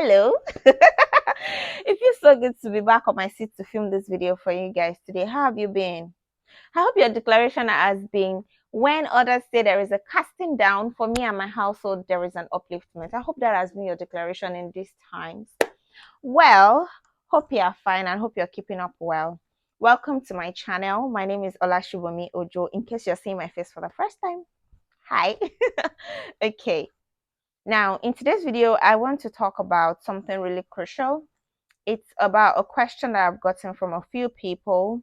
Hello. It feels so good to be back on my seat to film this video for you guys today. How have you been? I hope your declaration has been when others say there is a casting down, for me and my household, there is an upliftment. I hope that has been your declaration in these times. Well, hope you are fine and hope you're keeping up well. Welcome to my channel. My name is Olashibomi Ojo. In case you're seeing my face for the first time, hi. Okay. Now, in today's video, I want to talk about something really crucial. It's about a question that I've gotten from a few people,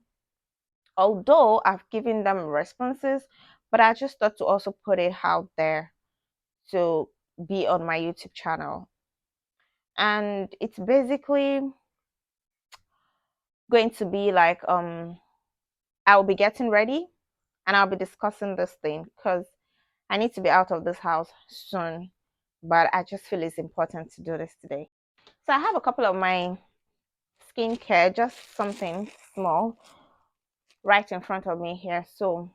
although I've given them responses, but I just thought to also put it out there to be on my YouTube channel. And it's basically going to be like I'll be getting ready and I'll be discussing this thing because I need to be out of this house soon, but I just feel it's important to do this today. So I have a couple of my skincare, just something small right in front of me here. So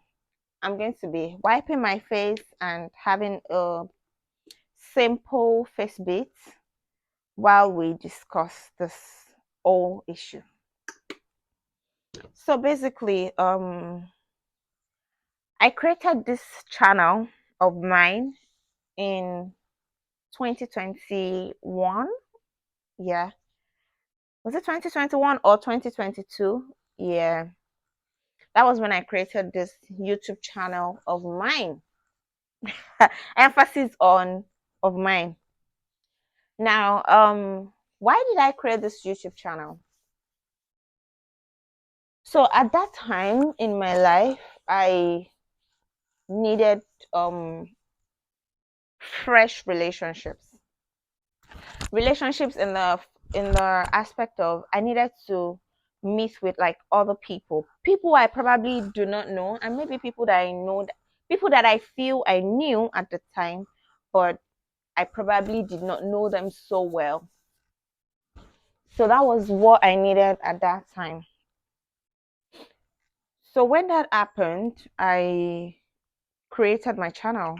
I'm going to be wiping my face and having a simple face beat while we discuss this whole issue. So basically, I created this channel of mine in 2021. Yeah. Was it 2021 or 2022? Yeah. That was when I created this YouTube channel of mine. Emphasis on of mine. Now, why did I create this YouTube channel? So at that time in my life, I needed fresh relationships. Relationships in the aspect of I needed to meet with like other people I probably do not know, and maybe people that I know, people that I feel I knew at the time, but I probably did not know them so well. So that was what I needed at that time. So when that happened, I created my channel,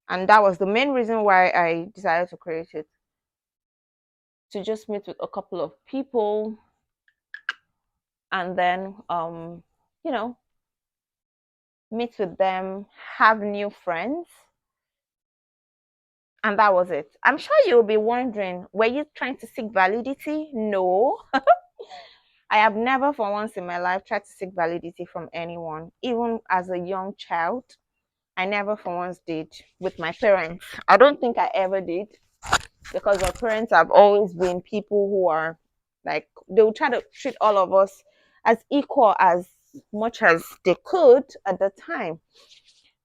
and that was the main reason why I decided to create it, to just meet with a couple of people and then you know, meet with them, have new friends, and that was it. I'm sure you'll be wondering, were you trying to seek validity? No. I have never for once in my life tried to seek validity from anyone, even as a young child. I never for once did with my parents. I don't think I ever did, because my parents have always been people who are like, they will try to treat all of us as equal as much as they could at the time.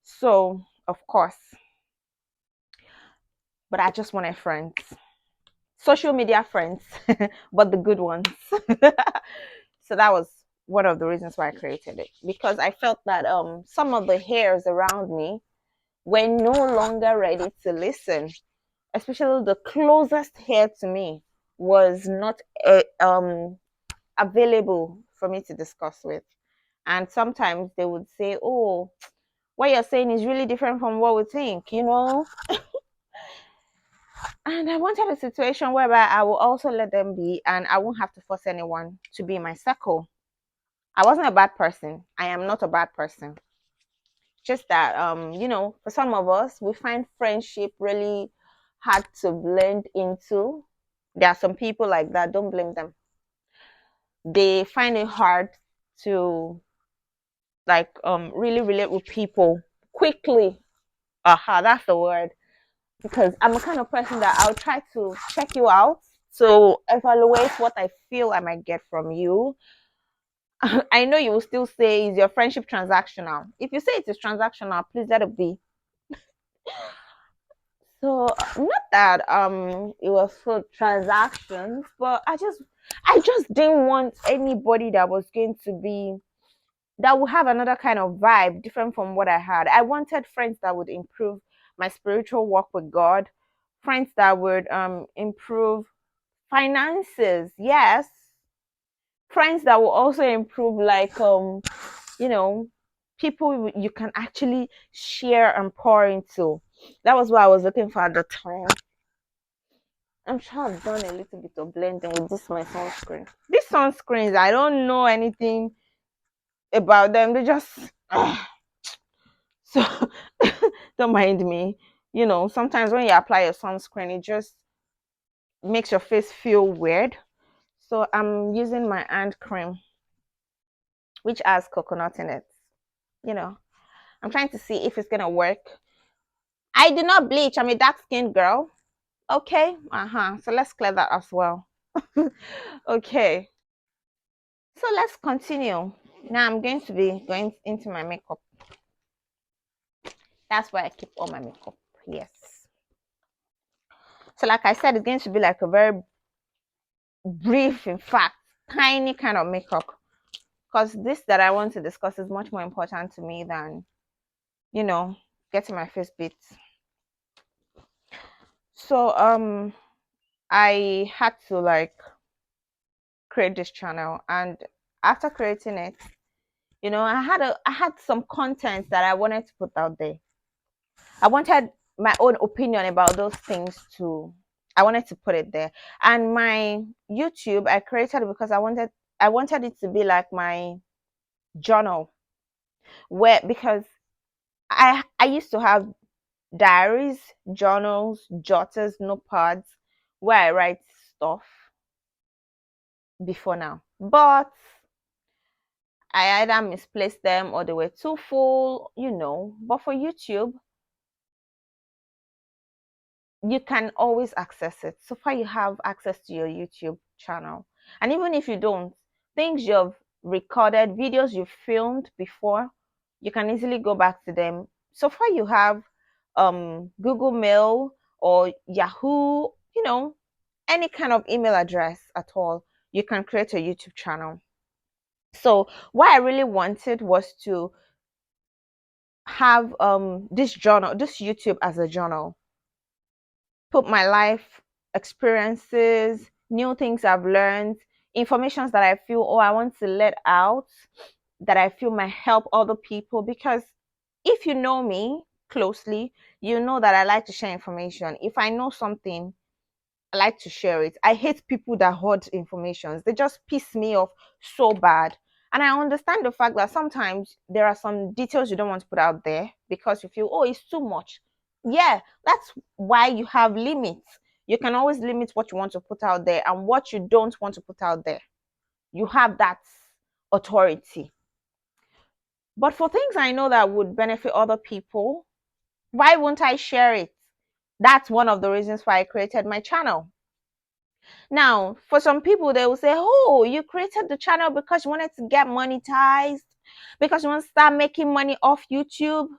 So, of course, but I just wanted friends, social media friends, but the good ones. So that was one of the reasons why I created it, because I felt that some of the hairs around me were no longer ready to listen, especially the closest hair to me was not available for me to discuss with. And sometimes they would say, oh, what you're saying is really different from what we think, you know. And I wanted a situation whereby I will also let them be, and I won't have to force anyone to be in my circle. I wasn't a bad person. I am not a bad person. Just that, you know, for some of us, we find friendship really hard to blend into. There are some people like that. Don't blame them. They find it hard to like really relate with people quickly. Aha, that's the word. Because I'm the kind of person that I'll try to check you out to evaluate what I feel I might get from you. I know you will still say, is your friendship transactional? If you say it is transactional, please let it be. So not that it was for transactions, but I just didn't want anybody that was going to be, that would have another kind of vibe different from what I had. I wanted friends that would improve my spiritual walk with God, friends that would improve finances, yes, friends that will also improve like you know, people you can actually share and pour into. That was what I was looking for at the time. I'm sure I've done a little bit of blending with this my sunscreen. These sunscreens, I don't know anything about them. They just so don't mind me. You know, sometimes when you apply a sunscreen, it just makes your face feel weird. So I'm using my hand cream, which has coconut in it. You know, I'm trying to see if it's gonna work. I do not bleach. I'm a dark skinned girl. Okay. So let's clear that as well. Okay. So let's continue. Now I'm going to be going into my makeup. That's where I keep all my makeup. Yes. So like I said, it's going to be like a very brief, in fact, tiny kind of makeup. Because this that I want to discuss is much more important to me than, you know, getting my face beat. So I had to like create this channel, and after creating it, you know, I had some content that I wanted to put out there. I wanted my own opinion about those things too. I wanted to put it there. And my YouTube, I created it because I wanted it to be like my journal, where because I used to have diaries, journals, jotters, notepads where I write stuff before now. But I either misplaced them or they were too full, you know. But for YouTube, you can always access it. So far, you have access to your YouTube channel. And even if you don't, things you've recorded, videos you've filmed before, you can easily go back to them. So far, you have Google Mail or Yahoo, you know, any kind of email address at all, you can create a YouTube channel. So what I really wanted was to have this journal, this YouTube as a journal, put my life experiences, new things I've learned, informations that I feel, oh, I want to let out, that I feel might help other people. Because if you know me closely, you know that I like to share information. If I know something, I like to share it. I hate people that hoard information. They just piss me off so bad. And I understand the fact that sometimes there are some details you don't want to put out there because you feel, oh, it's too much. Yeah, that's why you have limits. You can always limit what you want to put out there and what you don't want to put out there. You have that authority. But for things I know that would benefit other people, why won't I share it? That's one of the reasons why I created my channel. Now, for some people, they will say, oh, you created the channel because you wanted to get monetized, because you want to start making money off YouTube.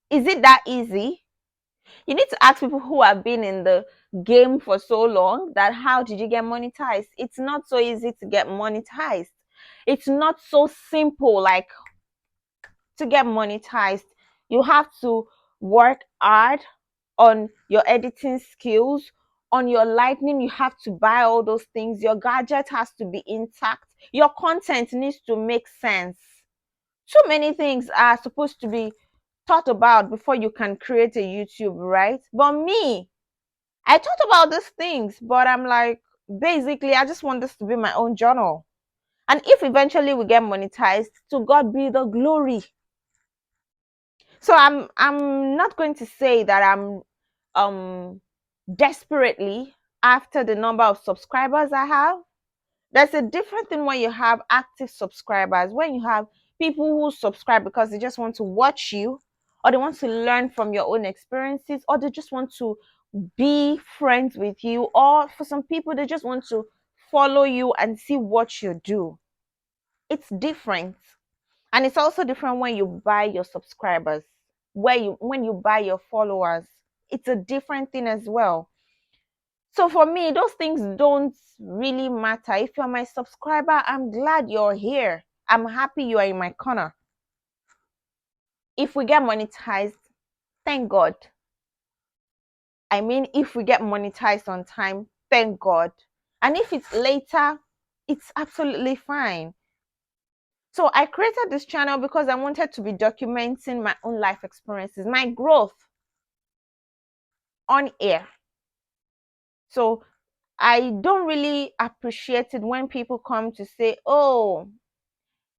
Is it that easy? You need to ask people who have been in the game for so long that how did you get monetized? It's not so easy to get monetized. It's not so simple like to get monetized. You have to work hard on your editing skills, on your lighting. You have to buy all those things. Your gadget has to be intact. Your content needs to make sense. So many things are supposed to be thought about before you can create a YouTube, right? But me, I thought about these things, but I'm like, basically, I just want this to be my own journal. And if eventually we get monetized, to God be the glory. So I'm not going to say that I'm desperately after the number of subscribers I have. There's a different thing when you have active subscribers, when you have people who subscribe because they just want to watch you, or they want to learn from your own experiences, or they just want to be friends with you, or for some people they just want to follow you and see what you do. It's different. And it's also different when you buy your subscribers, where you when you buy your followers. It's a different thing as well. So for me, those things don't really matter. If you're my subscriber, I'm glad you're here. I'm happy you are in my corner. If we get monetized, thank God. I mean, if we get monetized on time, thank God. And if it's later, it's absolutely fine. So I created this channel because I wanted to be documenting my own life experiences, my growth on air. So I don't really appreciate it when people come to say, oh,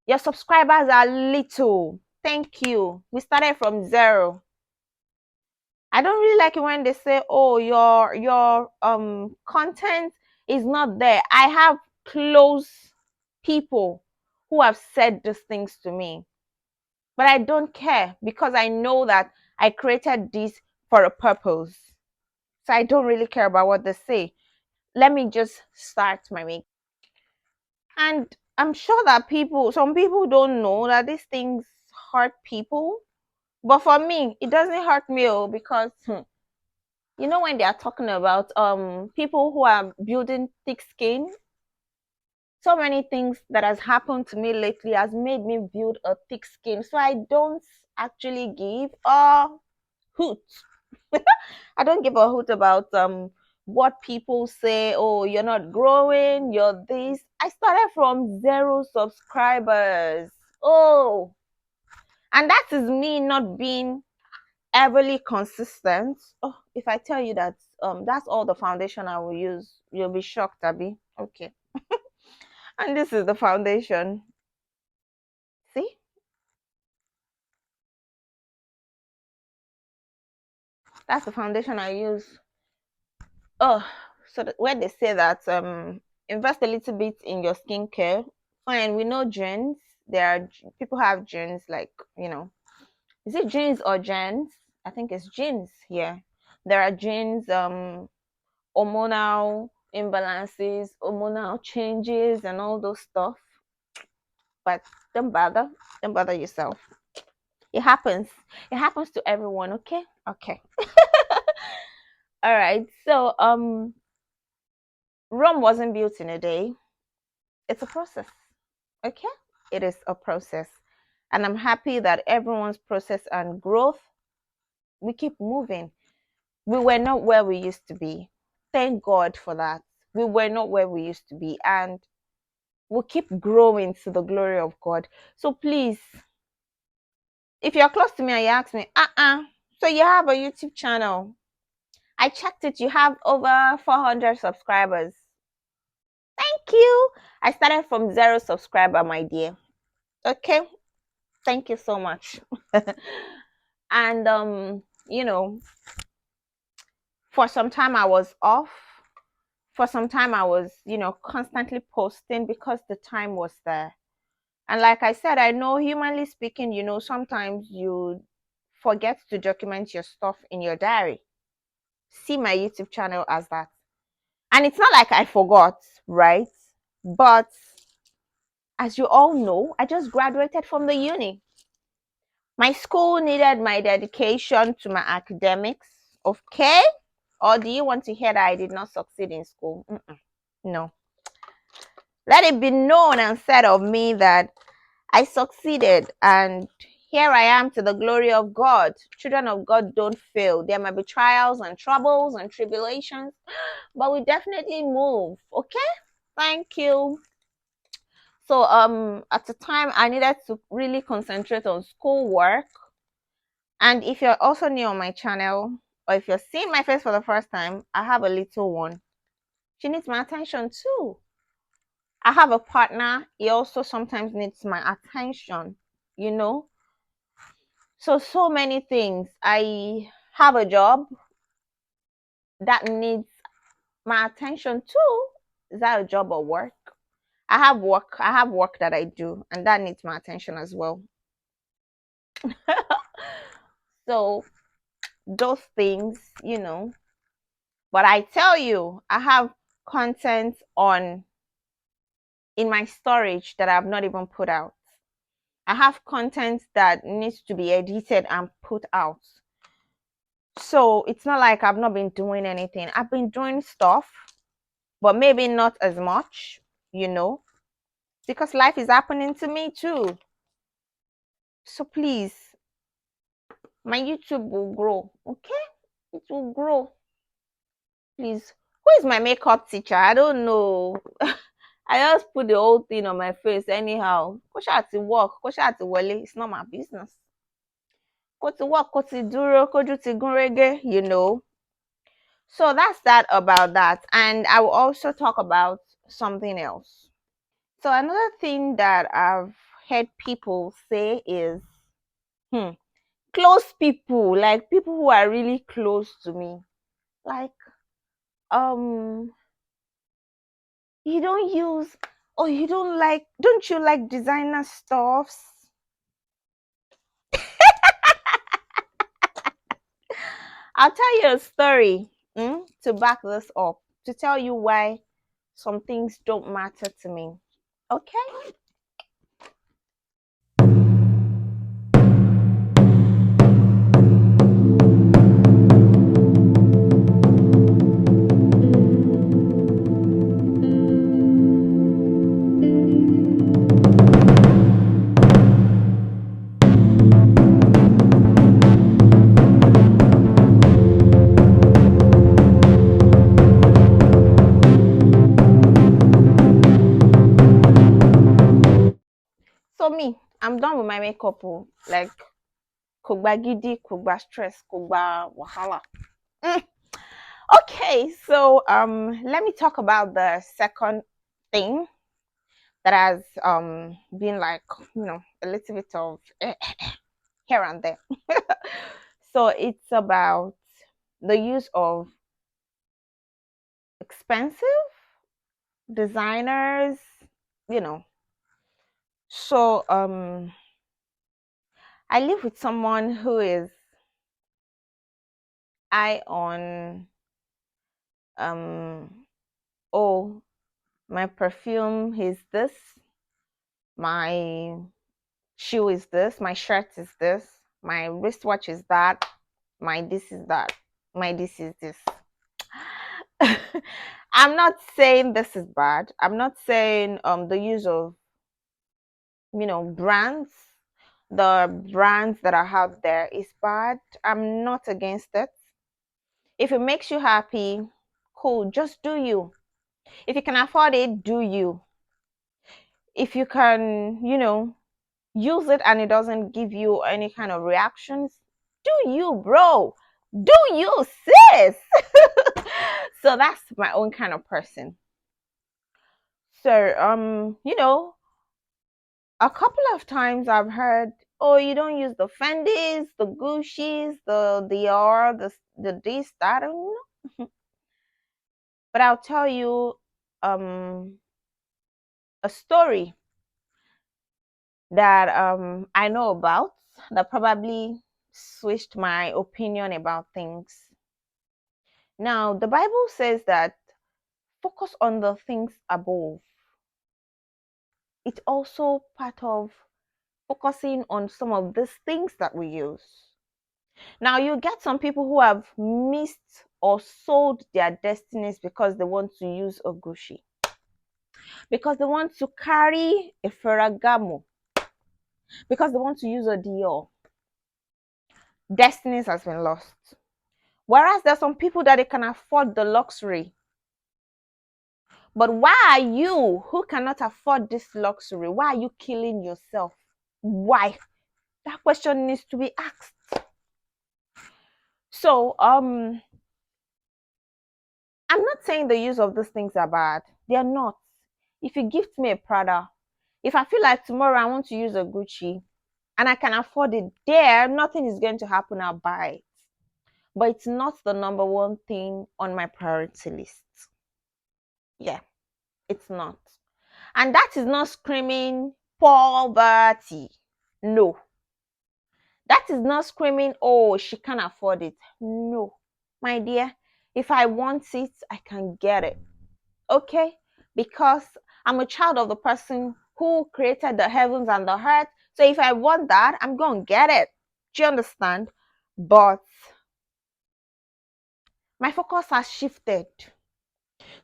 your subscribers are little. Thank you. We started from zero. I don't really like it when they say, oh, your content is not there. I have close people who have said these things to me. But I don't care because I know that I created this for a purpose. So I don't really care about what they say. Let me just start my week. And I'm sure that some people don't know that these things hurt people. But for me, it doesn't hurt me because when they are talking about people who are building thick skin, so many things that has happened to me lately has made me build a thick skin. So I don't actually give a hoot. I don't give a hoot about what people say. Oh, you're not growing, you're this. I started from 0 subscribers. Oh, and that is me not being everly consistent. Oh, if I tell you that that's all the foundation I will use, you'll be shocked, Abby. Okay. And this is the foundation. See? That's the foundation I use. Oh, so when they say that invest a little bit in your skincare, fine. We know genes. People have genes like is it genes or gens? I think it's genes here. There are genes, hormonal imbalances, hormonal changes, and all those stuff. But don't bother. Don't bother yourself. It happens. It happens to everyone. Okay. Okay. All right. So Rome wasn't built in a day. It's a process. Okay. It is a process, and I'm happy that everyone's process and growth. We keep moving. We were not where we used to be. Thank God for that. We were not where we used to be, and we'll keep growing to the glory of God. So please, if you're close to me and you ask me, so you have a YouTube channel. I checked it, you have over 400 subscribers. Thank you. I started from 0 subscriber, my dear. Okay. Thank you so much. And for some time I was off. For some time I was, constantly posting because the time was there. And like I said, I know humanly speaking, sometimes you forget to document your stuff in your diary. See my YouTube channel as that. And it's not like I forgot, right? But as you all know, I just graduated from the uni. My school needed my dedication to my academics, okay? Or do you want to hear that I did not succeed in school? No. Let it be known and said of me that I succeeded, and here I am to the glory of God. Children of God don't fail. There might be trials and troubles and tribulations, but we definitely move. Okay? Thank you. So at the time I needed to really concentrate on schoolwork. And if you're also new on my channel, or if you're seeing my face for the first time, I have a little one. She needs my attention too. I have a partner. He also sometimes needs my attention, you know. So many things. I have a job that needs my attention too. Is that a job or work? I have work that I do, and that needs my attention as well. So those things, but I tell you, I have content on in my storage that I've not even put out. I have content that needs to be edited and put out. So it's not like I've not been doing anything. I've been doing stuff, but maybe not as much, because life is happening to me too. So please, my YouTube will grow, okay? It will grow. Please. Who is my makeup teacher? I don't know. I just put the whole thing on my face anyhow. Kó ṣáà ti work, kó ṣáà ti wọlé. It's not my business. Kó ti work, kó ti dúró, kójú ti gún régé, So that's that about that. And I will also talk about something else. So another thing that I've heard people say is, hmm, close people, like people who are really close to me, like, um, you don't use, or you don't like, don't you like designer stuffs? I'll tell you a story, to back this up, to tell you why some things don't matter to me. Okay. So me, I'm done with my makeup. Oh. Like, kogba gidi, kogba stress, kogba wahala. Mm. Okay, so let me talk about the second thing that has been like, a little bit of here and there. So it's about the use of expensive designers, you know. So I live with someone who is high on um oh, my perfume is this, my shoe is this, my shirt is this, my wristwatch is that, my this is that, my this is this. I'm not saying this is bad. I'm not saying the use of brands, the brands that are out there is bad. I'm not against it. If it makes you happy, cool, just do you. If you can afford it, do you. If you can, use it and it doesn't give you any kind of reactions, do you, bro? Do you, sis? So that's my own kind of person. So a couple of times I've heard, oh, you don't use the Fendis, the Gucci's, the Dior, the this, that. I don't know. But I'll tell you a story that I know about that probably switched my opinion about things. Now, the Bible says that focus on the things above. It's also part of focusing on some of these things that we use. Now, you get some people who have missed or sold their destinies because they want to use a Gucci, because they want to carry a Ferragamo, because they want to use a Dior. Destinies has been lost. Whereas there's some people that they can afford the luxury. But why are you, who cannot afford this luxury, why are you killing yourself? Why? That question needs to be asked. So, I'm not saying the use of these things are bad. They are not. If you gift me a Prada, if I feel like tomorrow I want to use a Gucci and I can afford it there, nothing is going to happen. I'll buy it. But it's not the number one thing on my priority list. Yeah, it's not. And that is not screaming poverty. No. That is not screaming, oh, she can't afford it. No. My dear, if I want it, I can get it. Okay? Because I'm a child of the person who created the heavens and the earth. So if I want that, I'm going to get it. Do you understand? But my focus has shifted.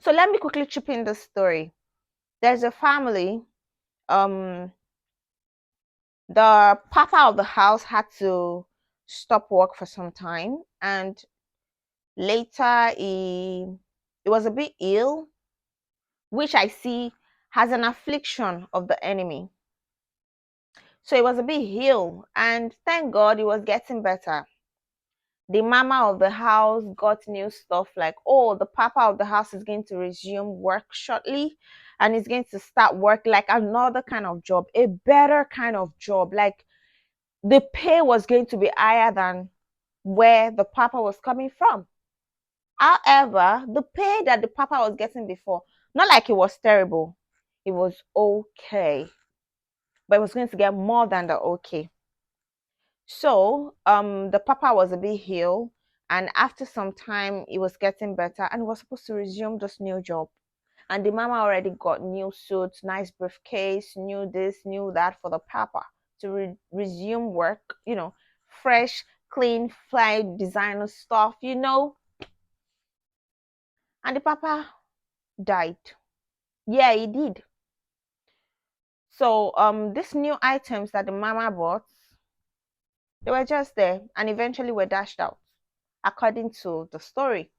So let me quickly chip in the story. There's a family. Um, the papa of the house had to stop work for some time, and later he was a bit ill, which I see as an affliction of the enemy. So he was a bit ill, and thank God he was getting better. The mama of the house got new stuff like, oh, the papa of the house is going to resume work shortly and is going to start work like another kind of job, a better kind of job. Like the pay was going to be higher than where the papa was coming from. However, the pay that the papa was getting before, not like it was terrible, it was okay, but it was going to get more than the okay. So the papa was a bit ill, and after some time it was getting better and was supposed to resume this new job. And the mama already got new suits, nice briefcase, new this, new that for the papa to resume work, fresh, clean, fly designer stuff. And the papa died. Yeah, he did. So these new items that the mama bought, they were just there and eventually were dashed out, according to the story.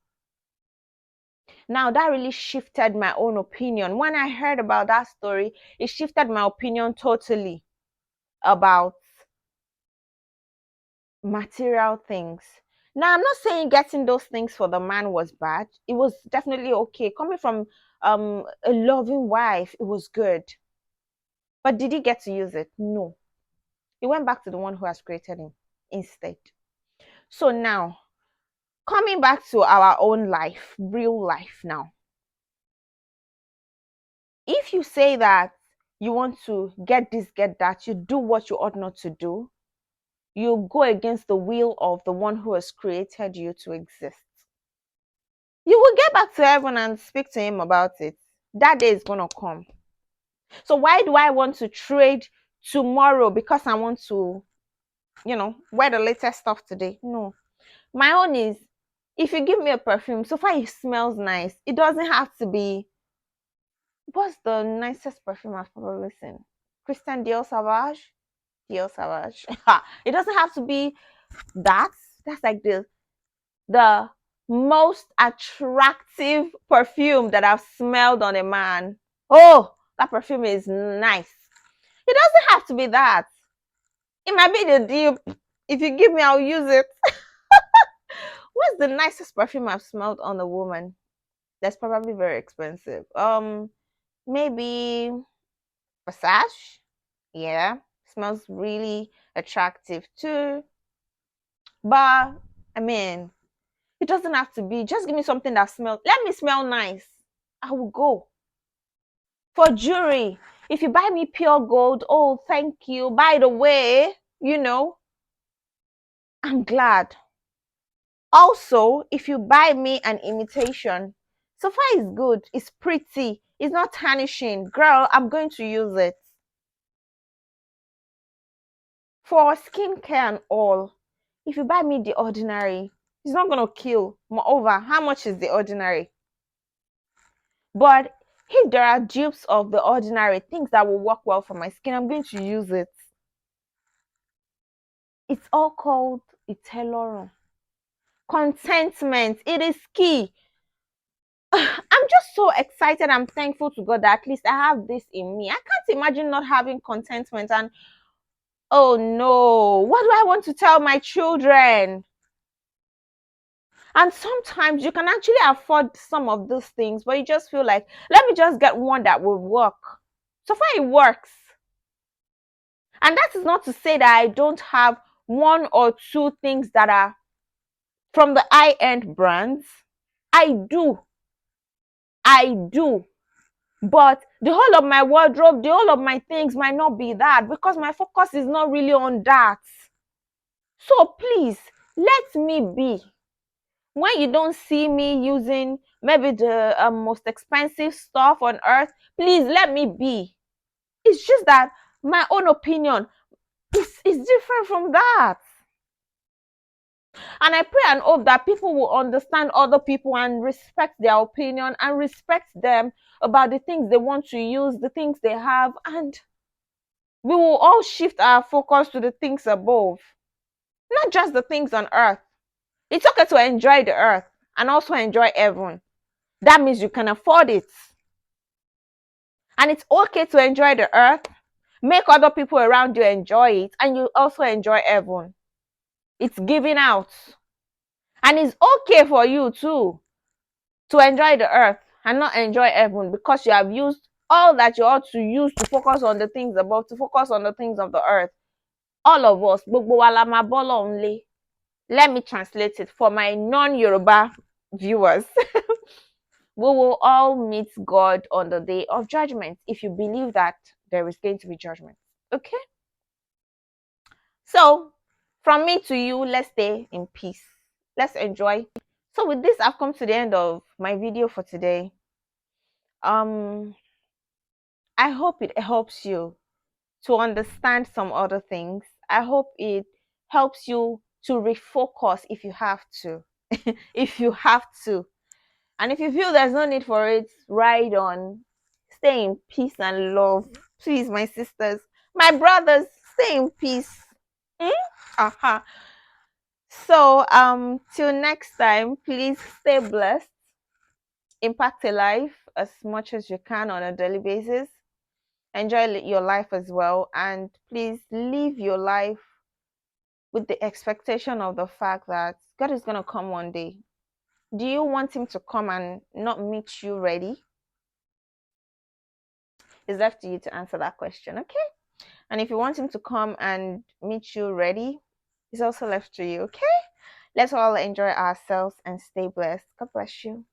Now that really shifted my own opinion. When I heard about that story, it shifted my opinion totally about material things. Now I'm not saying getting those things for the man was bad. It was definitely okay. Coming from a loving wife, it was good. But did he get to use it? No. He went back to the one who has created him instead. So now, coming back to our own life, real life now. If you say that you want to get this, get that, you do what you ought not to do, you go against the will of the one who has created you to exist. You will get back to heaven and speak to him about it. That day is going to come. So why do I want to trade tomorrow because I want to, wear the latest stuff today? No. My own is, if you give me a perfume, so far it smells nice. It doesn't have to be, what's the nicest perfume I've probably seen? Christian Dior Sauvage? Dior Sauvage. It doesn't have to be that. That's like the most attractive perfume that I've smelled on a man. Oh, that perfume is nice. It doesn't have to be that. It might be the dupe. If you give me, I'll use it. What's the nicest perfume I've smelled on a woman? That's probably very expensive. Maybe Versace. Yeah, smells really attractive too. But I mean, it doesn't have to be. Just give me something that smells. Let me smell nice. I will go. For jewelry, if you buy me pure gold, oh, thank you. By the way, I'm glad. Also, if you buy me an imitation, so far it's good, it's pretty, it's not tarnishing. Girl, I'm going to use it. For skincare and all, if you buy me the ordinary, it's not going to kill. Moreover, how much is the ordinary? But if there are dupes of the ordinary, things that will work well for my skin, I'm going to use it. It's all called Iteloro. Contentment, it is key. I'm just so excited. I'm thankful to God that at least I have this in me. I can't imagine not having contentment. And oh no, what do I want to tell my children? And sometimes you can actually afford some of those things, but you just feel like, let me just get one that will work. So far, it works. And that is not to say that I don't have one or two things that are from the high-end brands. I do. But the whole of my wardrobe, the whole of my things might not be that because my focus is not really on that. So please, let me be. When you don't see me using maybe the most expensive stuff on earth, please let me be. It's just that my own opinion is different from that. And I pray and hope that people will understand other people and respect their opinion and respect them about the things they want to use, the things they have, and we will all shift our focus to the things above, not just the things on earth. It's okay to enjoy the earth and also enjoy heaven. That means you can afford it. And it's okay to enjoy the earth, make other people around you enjoy it, and you also enjoy heaven. It's giving out. And it's okay for you too to enjoy the earth and not enjoy heaven, because you have used all that you ought to use to focus on the things above, to focus on the things of the earth. All of us, gbogbo wa la máa bọ́ lọ́hun lé. Let me translate it for my non-Yoruba viewers. We will all meet God on the day of judgment, if you believe that there is going to be judgment. Okay? So, from me to you, let's stay in peace. Let's enjoy. So, with this, I've come to the end of my video for today. Um, I hope it helps you to understand some other things. I hope it helps you to refocus if you have to. If you have to. And if you feel there's no need for it, ride on. Stay in peace and love. Please, my sisters, my brothers, stay in peace. Hmm? Uh-huh. So, till next time, please stay blessed. Impact a life as much as you can on a daily basis. Enjoy your life as well, and please live your life with the expectation of the fact that God is going to come one day. Do you want him to come and not meet you ready? It's left to you to answer that question, okay? And if you want him to come and meet you ready, it's also left to you, okay? Let's all enjoy ourselves and stay blessed. God bless you.